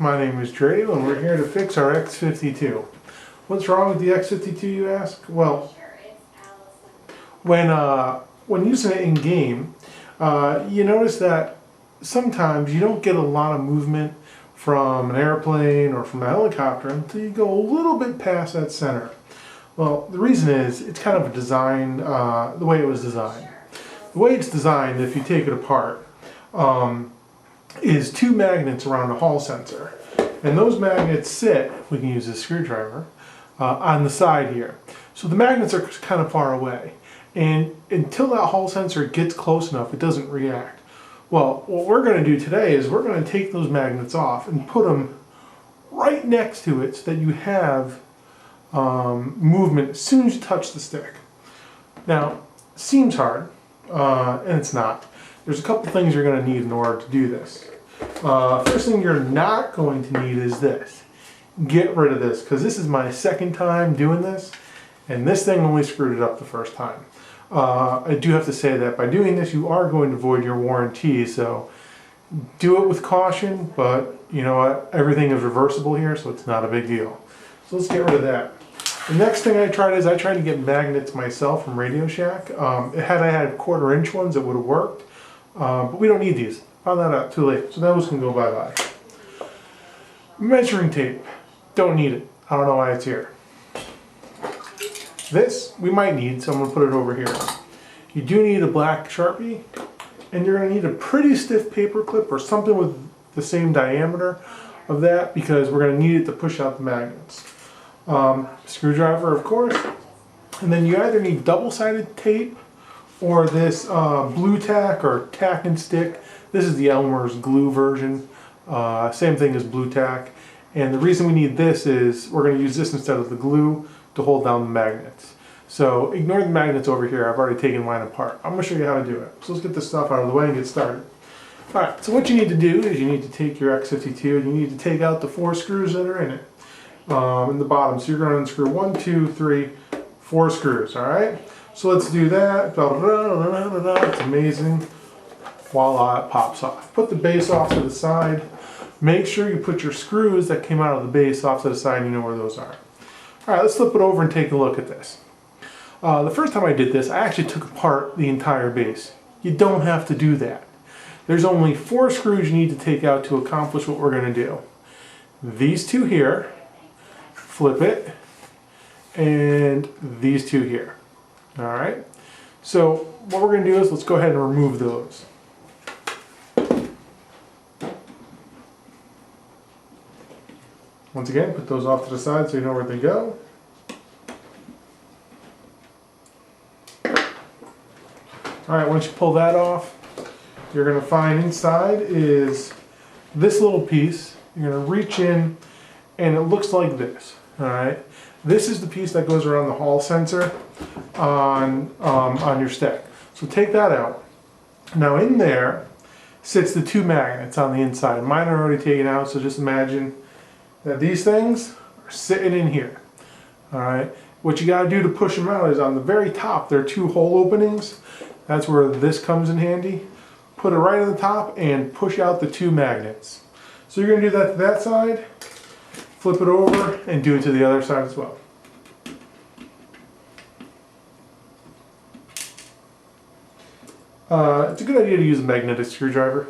My name is Drew and we're here to fix our X52. What's wrong with the X52, you ask? Well, when using it in game, you notice that sometimes you don't get a lot of movement from an airplane or from a helicopter until you go a little bit past that center. Well, the reason is it's kind of a design, the way it was designed. The way it's designed, if you take it apart, is two magnets around a hall sensor. And those magnets sit, we can use a screwdriver, on the side here. So the magnets are kind of far away. And until that hall sensor gets close enough, it doesn't react. Well, what we're going to do today is we're going to take those magnets off and put them right next to it so that you have movement as soon as you touch the stick. Now, it seems hard, and it's not. There's a couple things you're going to need in order to do this. First thing you're not going to need is this. Get rid of this, because this is my second time doing this, and this thing only screwed it up the first time. I do have to say that by doing this you are going to void your warranty, so do it with caution, but you know what, everything is reversible here, so it's not a big deal. So let's get rid of that. The next thing I tried to get magnets myself from Radio Shack. Had I had 1/4-inch ones it would have worked, but we don't need these. Found that out too late, so those can go bye-bye. Measuring tape. Don't need it. I don't know why it's here. This we might need, so I'm going to put it over here. You do need a black Sharpie, and you're going to need a pretty stiff paper clip or something with the same diameter of that, because we're going to need it to push out the magnets. Screwdriver, of course, and then you either need double-sided tape or this blue tack or tack and stick. This is the Elmer's glue version, same thing as blue tack. And the reason we need this is we're going to use this instead of the glue to hold down the magnets. So ignore the magnets over here, I've already taken mine apart. I'm going to show you how to do it. So let's get this stuff out of the way and get started. Alright, so what you need to do is you need to take your X52 and you need to take out the 4 screws that are in it, in the bottom. So you're going to unscrew 1, 2, 3, 4 screws, alright? So let's do that. It's amazing. Voila, it pops off. Put the base off to the side. Make sure you put your screws that came out of the base off to the side, you know where those are. Alright, let's flip it over and take a look at this. The first time I did this, I actually took apart the entire base. You don't have to do that. There's only 4 screws you need to take out to accomplish what we're going to do. These two here, flip it, and these two here. Alright, so what we're going to do is let's go ahead and remove those. Once again, put those off to the side so you know where they go. Alright, once you pull that off, you're going to find inside is this little piece. You're going to reach in and it looks like this. Alright, this is the piece that goes around the hall sensor on your stick. So take that out. Now in there sits the 2 magnets on the inside. Mine are already taken out, so just imagine that these things are sitting in here. Alright, what you got to do to push them out is on the very top there are 2 hole openings. That's where this comes in handy. Put it right on the top and push out the 2 magnets. So you're going to do that to that side, flip it over, and do it to the other side as well. It's a good idea to use a magnetic screwdriver.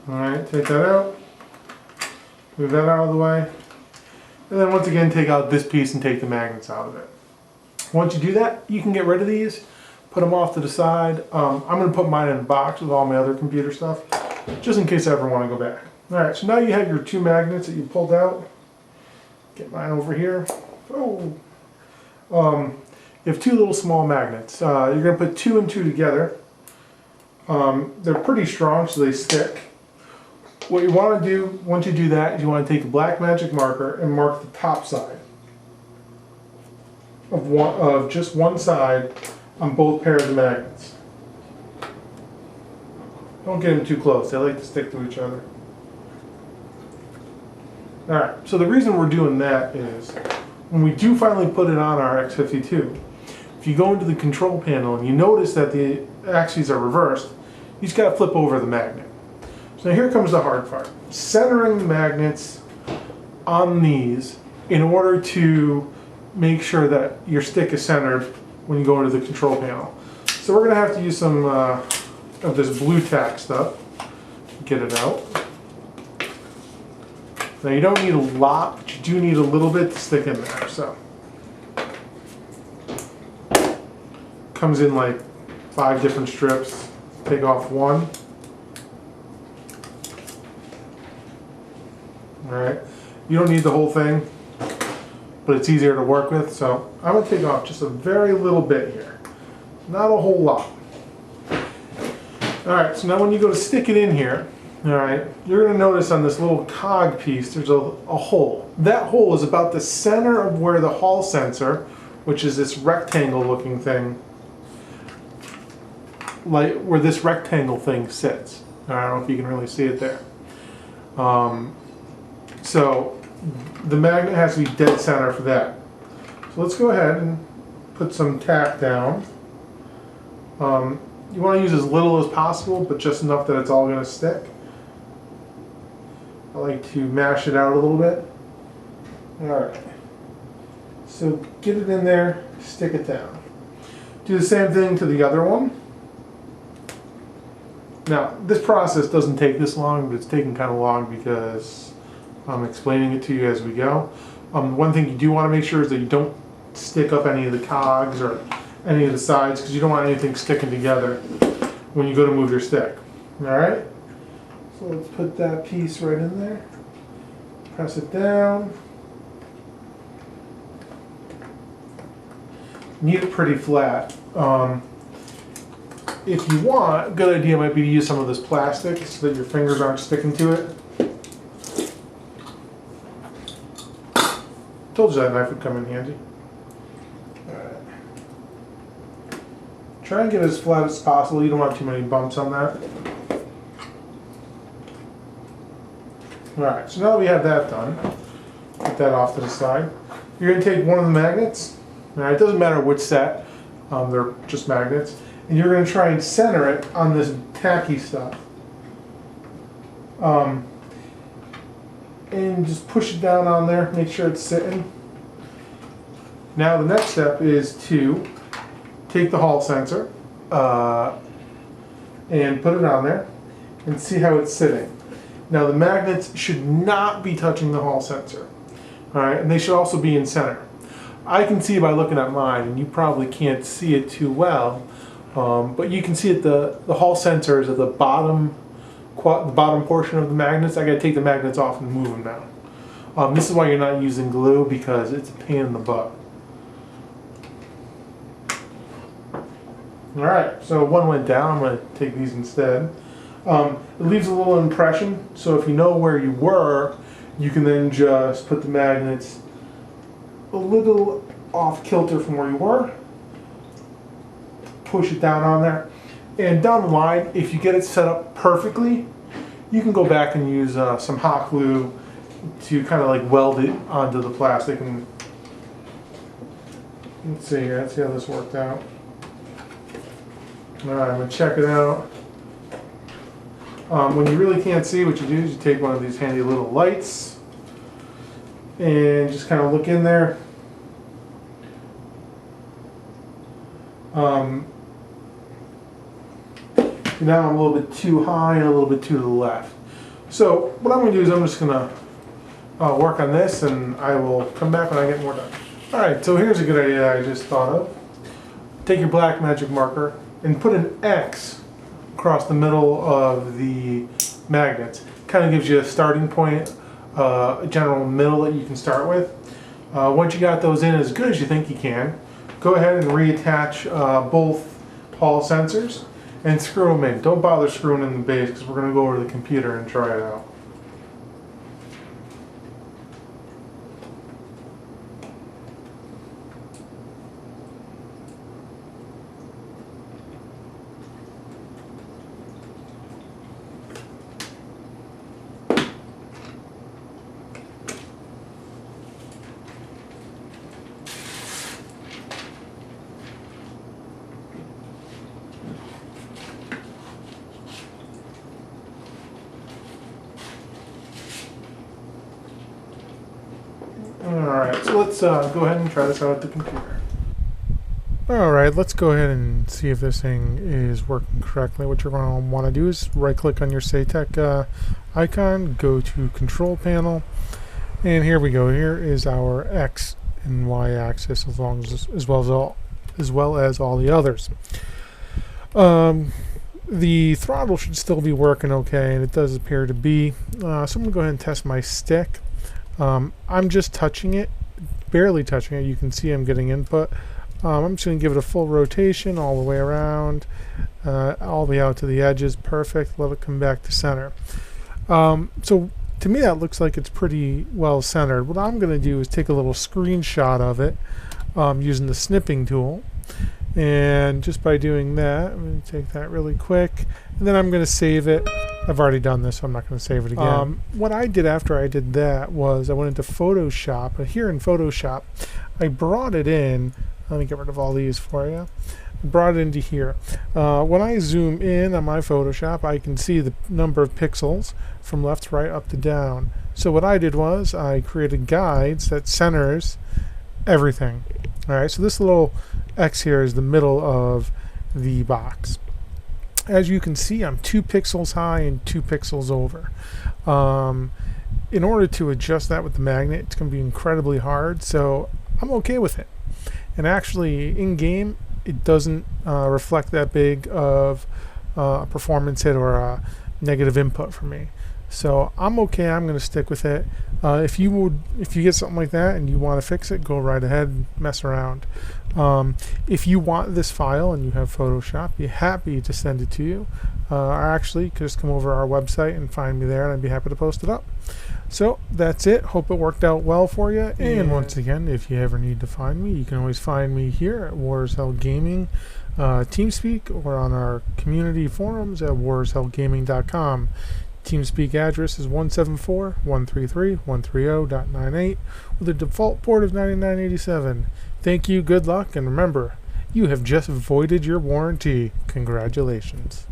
Alright, take that out, move that out of the way, and then once again take out this piece and take the magnets out of it. Once you do that, you can get rid of these, put them off to the side. I'm going to put mine in a box with all my other computer stuff, just in case I ever want to go back. Alright, so now you have your 2 magnets that you pulled out. Get mine over here. Oh. You have 2 little small magnets. You're going to put 2 and 2 together. They're pretty strong, so they stick. What you want to do, once you do that, is you want to take a black magic marker and mark the top side of just one side on both pairs of magnets. Don't get them too close, they like to stick to each other. Alright, so the reason we're doing that is when we do finally put it on our X52, if you go into the control panel and you notice that the axes are reversed, you just got to flip over the magnet. So now here comes the hard part. Centering the magnets on these in order to make sure that your stick is centered when you go into the control panel. So we're going to have to use some of this blue tack stuff. Get it out. Now you don't need a lot, but you do need a little bit to stick in there. So comes in like 5 different strips. Take off one. Alright, you don't need the whole thing, but it's easier to work with, so I'm going to take off just a very little bit here. Not a whole lot. Alright, so now when you go to stick it in here, alright, you're going to notice on this little cog piece there's a hole. That hole is about the center of where the hall sensor, which is this rectangle looking thing, like where this rectangle thing sits. I don't know if you can really see it there. So the magnet has to be dead center for that. So let's go ahead and put some tack down. You want to use as little as possible, but just enough that it's all going to stick. I like to mash it out a little bit. Alright. So get it in there, stick it down. Do the same thing to the other one. Now, this process doesn't take this long, but it's taking kind of long because I'm explaining it to you as we go. One thing you do want to make sure is that you don't stick up any of the cogs or any of the sides, because you don't want anything sticking together when you go to move your stick. Alright? So let's put that piece right in there. Press it down. Need it pretty flat. If you want, a good idea might be to use some of this plastic so that your fingers aren't sticking to it. Told you that knife would come in handy. Alright. Try and get it as flat as possible. You don't want too many bumps on that. Alright, so now that we have that done, put that off to the side. You're going to take one of the magnets. Now, it doesn't matter which set, they're just magnets. And you're going to try and center it on this tacky stuff. And just push it down on there, make sure it's sitting. Now the next step is to take the hall sensor and put it on there and see how it's sitting. Now the magnets should not be touching the hall sensor. Alright, and they should also be in center. I can see by looking at mine, and you probably can't see it too well, but you can see it, the hall sensor is at the bottom portion of the magnets. I got to take the magnets off and move them now. This is why you're not using glue, because it's a pain in the butt. Alright, so one went down. I'm going to take these instead. It leaves a little impression, so if you know where you were, you can then just put the magnets a little off kilter from where you were. Push it down on there. And down the line, if you get it set up perfectly, you can go back and use some hot glue to kind of like weld it onto the plastic. And let's see here, let's see how this worked out. Alright, I'm going to check it out. When you really can't see, what you do is you take one of these handy little lights and just kind of look in there. Now I'm a little bit too high and a little bit to the left. So what I'm going to do is I'm just going to work on this, and I will come back when I get more done. Alright, so here's a good idea I just thought of. Take your black magic marker and put an X across the middle of the magnets. Kind of gives you a starting point, a general middle that you can start with. Once you got those in as good as you think you can, go ahead and reattach both hall sensors and screw them in. Don't bother screwing in the base, because we're going to go over to the computer and try it out. So let's go ahead and try this out at the computer. Alright, let's go ahead and see if this thing is working correctly. What you're going to want to do is right click on your Saitek icon, go to control panel, and here we go. Here is our X and Y axis as well as all the others. The throttle should still be working okay, and it does appear to be. So I'm going to go ahead and test my stick. I'm just touching it, barely touching it. You can see I'm getting input. I'm just going to give it a full rotation all the way around, all the way out to the edges. Perfect. Let it come back to center. So to me that looks like it's pretty well centered. What I'm going to do is take a little screenshot of it using the snipping tool. And just by doing that, I'm going to take that really quick, and then I'm going to save it. I've already done this, so I'm not going to save it again. What I did after I did that was I went into Photoshop. Here in Photoshop, I brought it in. Let me get rid of all these for you. Brought it into here. When I zoom in on my Photoshop, I can see the number of pixels from left to right, up to down. So what I did was I created guides that centers everything. All right, so this little X here is the middle of the box. As you can see, I'm 2 pixels high and 2 pixels over. In order to adjust that with the magnet, it's going to be incredibly hard, so I'm okay with it. And actually, in-game, it doesn't reflect that big of a performance hit or a negative input for me. So I'm okay. I'm going to stick with it. If you get something like that and you want to fix it, go right ahead and mess around. If you want this file and you have Photoshop, be happy to send it to you. Or actually, just come over to our website and find me there, and I'd be happy to post it up. So that's it. Hope it worked out well for you. And once again, if you ever need to find me, you can always find me here at War is Hell Gaming, TeamSpeak, or on our community forums at warishellgaming.com. TeamSpeak address is 174.133.130.98 with a default port of 9987. Thank you, good luck, and remember, you have just voided your warranty. Congratulations.